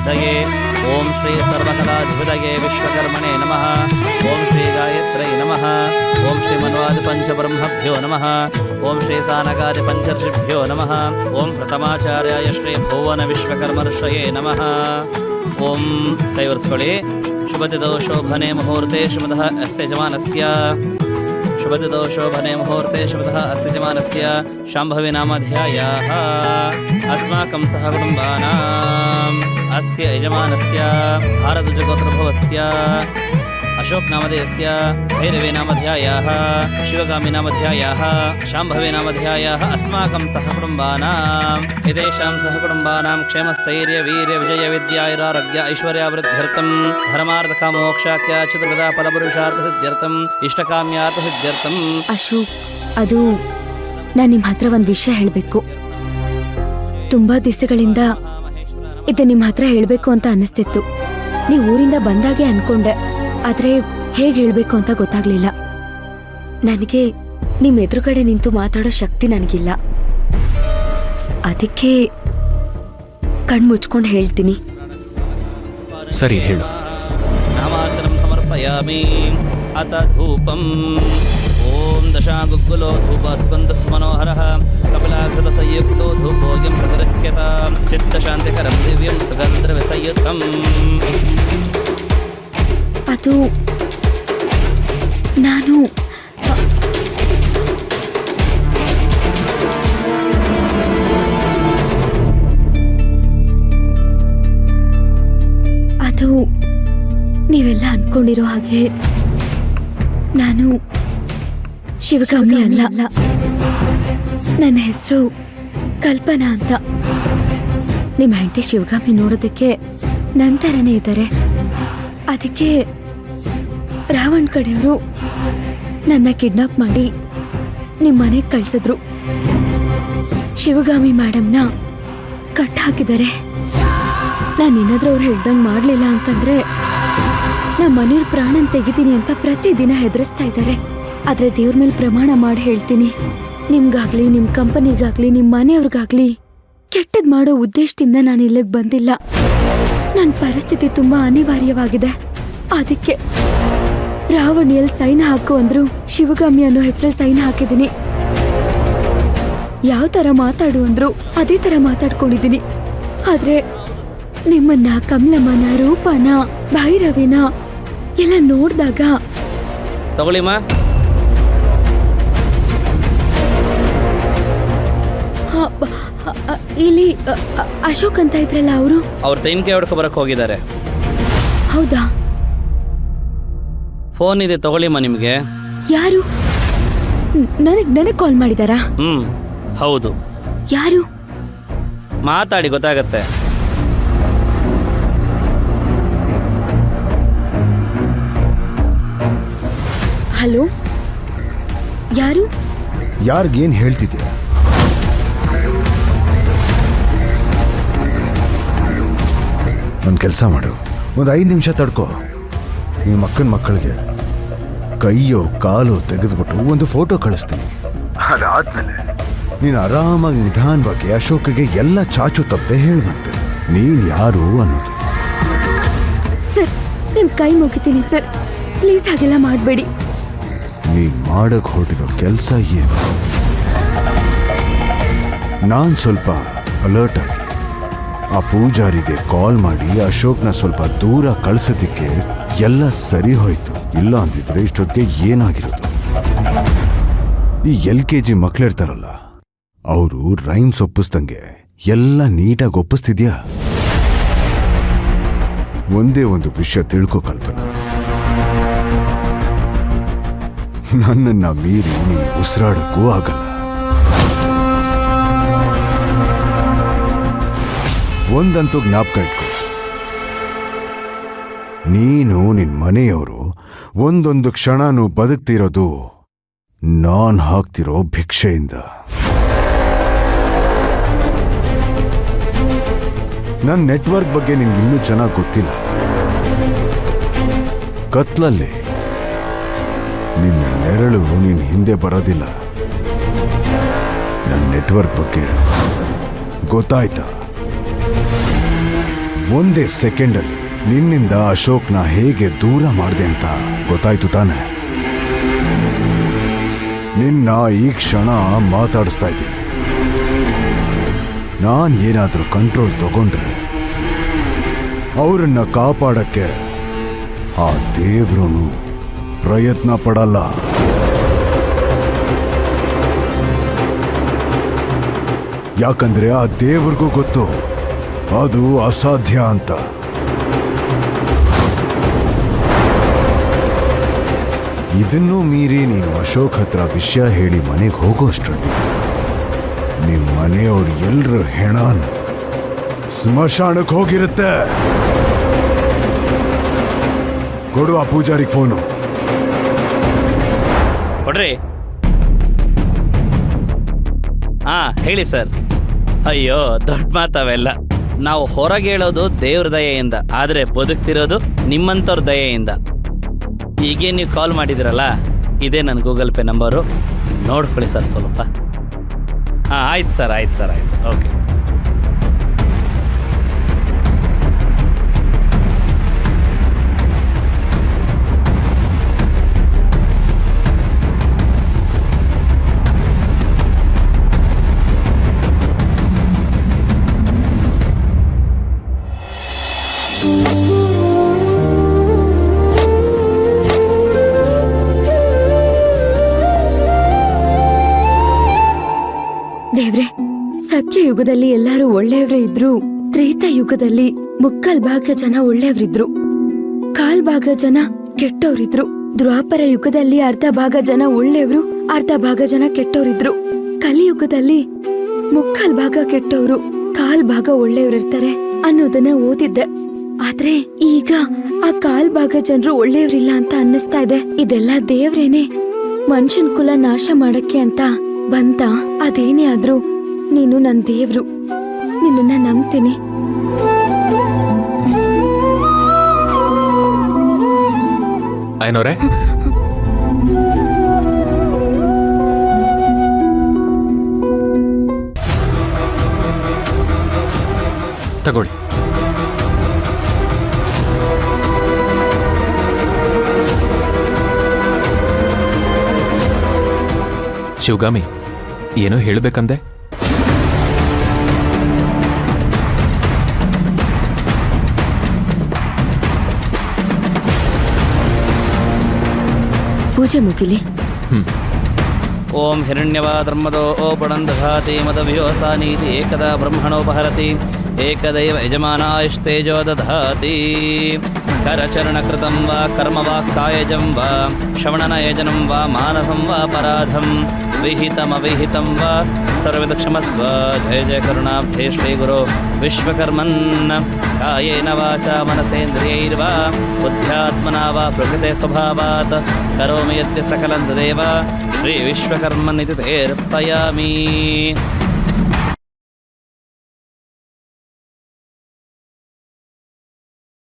सिद्धये ओम श्री सर्वकलाधिपतये विश्वकर्मणे नमः ओम श्री गायत्र्यै नमः ओम श्री मन्वादि पंचब्रह्मभ्यो नमः ओम श्री सानगादि पंचर्षिभ्यो नमः ओम प्रथमाचार्याय श्री भुवन विश्वकर्मर्षये नमः ओम तयोर्स्कळे शुभदितो शोभने मुहूर्ते शुभदः अस्य यजमानस्य शुभदितो शोभने मुहूर्ते शुभदः अस्य यजमानस्य शाम्भवी नामध्यायाः अस्माकं सह कुटुम्बानाम् अस्य यजमानस्य भारतजगोत्रभवस्य अशोक नामधेयस्य भैरवी नामध्यायाः शिवगामी नामध्यायाः शाम्भवी नामध्यायाः अस्माकं सह कुटुम्बानाम् एतेषां सह कुटुम्बानां क्षेमस्थैर्य वीर्य विजय विद्यायुरारोग्य ऐश्वर्यावृद्ध्यर्थं धर्मार्थकामोक्षाख्य चतुर्विध फलपुरुषार्थसिद्ध्यर्थं इष्टकाम्यार्थसिद्ध्यर्थं ಅಶೋಕ್, ಅದು ನಾನು ನಿಮ್ಮ ಹತ್ರ ಒಂದು ವಿಷಯ ಹೇಳಬೇಕು. ತುಂಬಾ ದಿವಸಗಳಿಂದ ಇದು ನಿಮ್ಮ ಹತ್ರ ಹೇಳಬೇಕು ಅಂತ ಅನಿಸ್ತಿತ್ತು. ನೀವು ಊರಿಂದ ಬಂದಾಗೆ ಅನ್ಕೊಂಡೆ, ಆದ್ರೆ ಹೇಗೆ ಹೇಳಬೇಕು ಅಂತ ಗೊತ್ತಾಗ್ಲಿಲ್ಲ. ನನಗೆ ನಿಮ್ಮ ಎದುರುಗಡೆ ನಿಂತು ಮಾತಾಡೋ ಶಕ್ತಿ ನನಗಿಲ್ಲ. ಅದಕ್ಕೆ ಕಣ್ಮುಚ್ಕೊಂಡು ಹೇಳ್ತೀನಿ. ಸರಿ, ಹೇಳು. ನಾಮಾರ್ಚನಂ ಸಮರ್ಪಯಾಮಿ ಅತ ಧೂಪಂ ಓಂ ದಶಾಗುಗ್ಗುಲೋ ಧೂಪ ಸುಗಂಧಸ್ ಮನೋಹರಃ ಕಪಿಲಾಕೃತ ಸಂಯುಕ್ತೋ ಧೂಪೋಯಂ ಪ್ರತಿರಕ್ಯತ ಚಿತ್ತಶಾಂತಿಕರಂ ದಿವ್ಯಂ ಸುಗಂಧವಿಸಂಯುಕ್ತಂ. ಅದು ನಾನು ಅದು ನೀವೆಲ್ಲ ಅನ್ಕೊಂಡಿರೋ ಹಾಗೆ ನಾನು ಶಿವಗಾಮಿ ಅಲ್ಲ. ನನ್ನ ಹೆಸರು ಕಲ್ಪನಾ ಅಂತ. ನಿಮ್ಮ ಹೆಂಡತಿ ಶಿವಗಾಮಿ ನೋಡೋದಕ್ಕೆ ನಂತರನೇ ಇದ್ದಾರೆ. ಅದಕ್ಕೆ ರಾವಣ್ ಕಡೆಯವರು ನನ್ನ ಕಿಡ್ನಾಪ್ ಮಾಡಿ ನಿಮ್ಮ ಮನೆಗೆ ಕಳ್ಸಿದ್ರು. ಶಿವಗಾಮಿ ಮೇಡಮ್ನ ಕಟ್ ಹಾಕಿದ್ದಾರೆ. ನಾನು ಏನಾದ್ರೂ ಅವ್ರು ಹೇಳ್ದಂಗೆ ಮಾಡಲಿಲ್ಲ ಅಂತಂದ್ರೆ ನಮ್ಮ ಮನೆಯವ್ರ ಪ್ರಾಣನ ತೆಗಿತೀನಿ ಅಂತ ಪ್ರತಿದಿನ ಹೆದರಿಸ್ತಾ ಇದ್ದಾರೆ. ಆದ್ರೆ ದೇವ್ರ ಮೇಲೆ ಪ್ರಮಾಣ ಮಾಡಿ ಹೇಳ್ತೀನಿ, ನಿಮ್ಗಾಗ್ಲಿ, ನಿಮ್ ಕಂಪನಿಗಾಗ್ಲಿ, ನಿಮ್ ಮನೆಯವ್ರಿಗಾಗ್ಲಿ ಕೆಟ್ಟದ್ ಮಾಡೋ ಉದ್ದೇಶದಿಂದ ನಾನು ಇಲ್ಲಿಗೆ ಬಂದಿಲ್ಲ. ನನ್ನ ಪರಿಸ್ಥಿತಿ ತುಂಬಾ ಅನಿವಾರ್ಯವಾಗಿದೆ. ಅದಕ್ಕೆ ರಾವಣ್ ಎಲ್ಲಿ ಸೈನ್ ಹಾಕು ಅಂದ್ರು ಶಿವಗಾಮಿ ಅನ್ನೋ ಹೆಸರಲ್ಲಿ ಸೈನ್ ಹಾಕಿದ್ದೀನಿ. ಯಾವ ತರ ಮಾತಾಡು ಅಂದ್ರು ಅದೇ ತರ ಮಾತಾಡ್ಕೊಂಡಿದ್ದೀನಿ. ಆದ್ರೆ ನಿಮ್ಮನ್ನ, ಕಮಲಮ್ಮನ, ರೂಪನ, ಭೈರವಿನ ಎಲ್ಲ ನೋಡ್ದಾಗ ತಗೊಳ್ಳಿಮ್ಮ. ಇಲ್ಲಿ ಅಶೋಕ್ ಅಂತ ಇದ್ರಲ್ಲ, ಅವ್ರ ತೆಂಗಿನಕಾಯಿ ಹೊಡ್ಕೊ ಬರಕ್ ಹೋಗಿದ್ದಾರೆ. ಹೌದಾ? ಫೋನ್ ಇದೆ, ತಗೊಳ್ಳಿಮ್ಮ. ನಿಮ್ಗೆ ಯಾರು? ನನಗ್ ಕಾಲ್ ಮಾಡಿದಾರಾ? ಹೌದು. ಯಾರು? ಮಾತಾಡಿ, ಗೊತ್ತಾಗತ್ತೆ. ಹಲೋ, ಯಾರು? ಯಾರಿಗೇನು ಹೇಳ್ತಿದ್ಯಾ? ಒಂದು ಕೆಲಸ ಮಾಡು, ಒಂದು 5 ನಿಮಿಷ ತಡ್ಕೋ. ನಿಮ್ಮ ಮಕ್ಕಳಿಗೆ ಕೈಯೋ ಕಾಲೋ ತೆಗೆದುಬಿಟ್ಟು ಒಂದು ಫೋಟೋ ಕಳಿಸ್ತೀನಿ. ಅದಾದ್ಮೇಲೆ ನೀನು ಆರಾಮಾಗಿ ನಿಧಾನವಾಗಿ ಅಶೋಕ್ಗೆ ಎಲ್ಲ ಚಾಚು ತಪ್ಪದೆ ಹೇಳುವಂತೆ ನೀನು ಯಾರು ಅನ್ನೋದು. ಸರ್, ನಿಮ್ ಕೈ ಮುಗಿತೀನಿ ಸರ್, ಪ್ಲೀಸ್ ಹಾಗೆಲ್ಲ ಮಾಡಬೇಡಿ. ನೀ ಮಾಡಕ್ ಹೊರಟಿರೋ ಕೆಲಸ ಏನು? ನಾನು ಸ್ವಲ್ಪ ಅಲರ್ಟ್ ಆಗಿ ಆ ಪೂಜಾರಿಗೆ ಕಾಲ್ ಮಾಡಿ ಅಶೋಕ್ನ ಸ್ವಲ್ಪ ದೂರ ಕಳಿಸೋದಿಕ್ಕೆ ಎಲ್ಲ ಸರಿ ಹೋಯ್ತು. ಇಲ್ಲ ಅಂತಿದ್ರೆ ಇಷ್ಟೊತ್ತಿಗೆ ಏನಾಗಿರೋದು? ಈ LKG ಮಕ್ಳಿರ್ತಾರಲ್ಲ, ಅವರು ರೈಮ್ಸ್ ಒಪ್ಪಿಸ್ದಂಗೆ ಎಲ್ಲ ನೀಟಾಗಿ ಒಪ್ಪಿಸ್ತಿದ್ಯಾ? ಒಂದೇ ಒಂದು ವಿಷಯ ತಿಳ್ಕೊ ಕಲ್ಪನಾ, ನನ್ನನ್ನ ಮೀರಿ ನೀನು ಉಸಿರಾಡಕ್ಕೂ ಆಗಲ್ಲ. ಒಂದಂತೂ ಜ್ಞಾಪಕ ಇಟ್ಕೊ, ನೀನು ನಿನ್ ಮನೆಯವರು ಒಂದೊಂದು ಕ್ಷಣನೂ ಬದುಕ್ತಿರೋದು ನಾನ್ ಹಾಕ್ತಿರೋ ಭಿಕ್ಷೆಯಿಂದ. ನನ್ನ ನೆಟ್ವರ್ಕ್ ಬಗ್ಗೆ ನಿನ್ಗೆ ಇನ್ನೂ ಚೆನ್ನಾಗಿ ಗೊತ್ತಿಲ್ಲ. ಕತ್ಲಲ್ಲಿ ನಿನ್ನ ನೆರಳು ನಿನ್ನ ಹಿಂದೆ ಬರೋದಿಲ್ಲ. ನನ್ನ ನೆಟ್ವರ್ಕ್ ಬಗ್ಗೆ ಗೊತ್ತಾಯ್ತಾ? ಒಂದೇ ಸೆಕೆಂಡಲ್ಲಿ ನಿನ್ನಿಂದ ಅಶೋಕ್ನ ಹೇಗೆ ದೂರ ಮಾಡಿದೆ ಅಂತ ಗೊತ್ತಾಯ್ತು ತಾನೆ? ನಿನ್ನ ಈ ಕ್ಷಣ ಮಾತಾಡಿಸ್ತಾ ಇದ್ದೀನಿ. ನಾನು ಏನಾದರೂ ಕಂಟ್ರೋಲ್ ತಗೊಂಡ್ರೆ ಅವರನ್ನ ಕಾಪಾಡಕ್ಕೆ ಆ ದೇವ್ರೂ ಪ್ರಯತ್ನ ಪಡಲ್ಲ. ಯಾಕಂದ್ರೆ ಆ ದೇವ್ರಿಗೂ ಗೊತ್ತು ಅದು ಅಸಾಧ್ಯ ಅಂತ. ಇದನ್ನೂ ಮೀರಿ ನೀನು ಅಶೋಕ್ ಹತ್ರ ವಿಷಯ ಹೇಳಿ ಮನೆಗೆ ಹೋಗೋಷ್ಟರಲ್ಲಿ ನಿಮ್ಮ ಮನೆಯವ್ರು ಎಲ್ರ ಹೆಣಾನು ಸ್ಮಶಾನಕ್ಕೆ ಹೋಗಿರುತ್ತೆ. ಕೊಡು ಆ ಪೂಜಾರಿಗೆ ಫೋನು. ಕೊಡ್ರಿ. ಹೇಳಿ ಸರ್. ಅಯ್ಯೋ, ದೊಡ್ಡ ಮಾತವೆಲ್ಲ. ನಾವು ಹೊರಗೆ ಹೇಳೋದು ದೇವ್ರ ದಯೆಯಿಂದ, ಆದರೆ ಬದುಕ್ತಿರೋದು ನಿಮ್ಮಂಥವ್ರ ದಯೆಯಿಂದ. ಈಗೇನು ನೀವು ಕಾಲ್ ಮಾಡಿದಿರಲ್ಲ, ಇದೇ ನನ್ನ ಗೂಗಲ್ ಪೇ ನಂಬರು, ನೋಡ್ಕೊಳ್ಳಿ ಸರ್ ಸ್ವಲ್ಪ. ಆಯ್ತು ಸರ್, ಆಯ್ತು ಸರ್, ಆಯ್ತು ಸರ್, ಓಕೆ. ದೇವ್ರೆ, ಸತ್ಯಯುಗದಲ್ಲಿ ಎಲ್ಲರೂ ಒಳ್ಳೆಯವ್ರೇ ಇದ್ರು, ತ್ರೇತಾಯುಗದಲ್ಲಿ ಮುಕ್ಕಾಲ್ ಭಾಗ ಜನ ಒಳ್ಳೆಯವ್ರಿದ್ರು, ಕಾಲ್ ಭಾಗ ಜನ ಕೆಟ್ಟವ್ರಿದ್ರು, ದ್ವಾಪರ ಯುಗದಲ್ಲಿ ಅರ್ಧ ಭಾಗ ಜನ ಒಳ್ಳೆಯವ್ರು, ಅರ್ಧ ಭಾಗ ಜನ ಕೆಟ್ಟವ್ರಿದ್ರು, ಕಲಿಯುಗದಲ್ಲಿ ಮುಕ್ಕಾಲ್ ಭಾಗ ಕೆಟ್ಟವ್ರು, ಕಾಲ್ ಭಾಗ ಒಳ್ಳೆಯವ್ರಿರ್ತಾರೆ ಅನ್ನೋದನ್ನ ಓದಿದ್ದೆ. ಆದ್ರೆ ಈಗ ಆ ಕಾಲ್ ಭಾಗ ಜನರು ಒಳ್ಳೆಯವ್ರಿಲ್ಲ ಅಂತ ಅನ್ನಿಸ್ತಾ ಇದೆ. ಇದೆಲ್ಲ ದೇವ್ರೇನೆ ಮನುಷ್ಯನ್ ಕುಲ ನಾಶ ಮಾಡಕ್ಕೆ ಅಂತ ಬಂತ. ಅದೇನೇ ಆದ್ರೂ ನೀನು ನನ್ ದೇವ್ರು, ನಿನ್ನ ನಂಬ್ತೀನಿ. ಐನೋರೆ, ತಗೊಳ್ಳಿ. ಶಿವಗಾಮಿ, ಏನೋ ಹೇಳಬೇಕಂದೆ? ಪೂಜೆ ಮುಗಿಲಿ. ಓಂ ಹಿರಣ್ಯವಾ ಧರ್ಮದೋ ಓಪಣಂ ದಧಾತಿ ಮದವ್ಯೋಸಾನೀತಿ ಏಕದಾ ಬ್ರಹ್ಮಣೋಪಹರತಿ ಏಕದೈವ ಯಜಮಾನಾಯುಸ್ತೇಜೋ ದಧಾತಿ. ಕರಚರಣಕೃತಂ ವಾ ಕರ್ಮ ವಾ ಕಾಯಜಂ ವಾ ಶ್ರವಣನಯಜನಂ ವಾ ಮಾನಸಂ ವಾ ಪರಾಧಂ ವಿಹಿತಮವಿಹಿತಂ ವಾ ಸರ್ವದ ಕ್ಷಮಸ್ವ. ಜಯ ಜಯ ಕರುಣಾಬ್ಧೇ ಶ್ರೀ ಗುರು ವಿಶ್ವಕರ್ಮನ್. ಕಾಯೇನ ವಾಚಾ ಮನಸೇಂದ್ರಿಯೈರ್ವಾ ಬುದ್ಧ್ಯಾತ್ಮನಾ ವಾ ಪ್ರಕೃತೆ ಸ್ವಭಾವಾತ್ ಕರೋಮಿ ಯದ್ಯ ಸಕಲಂ ತದೇವ ಶ್ರೀ ವಿಶ್ವಕರ್ಮನ್ ಇತಿ ತೇರ್ಪಯಾಮಿ.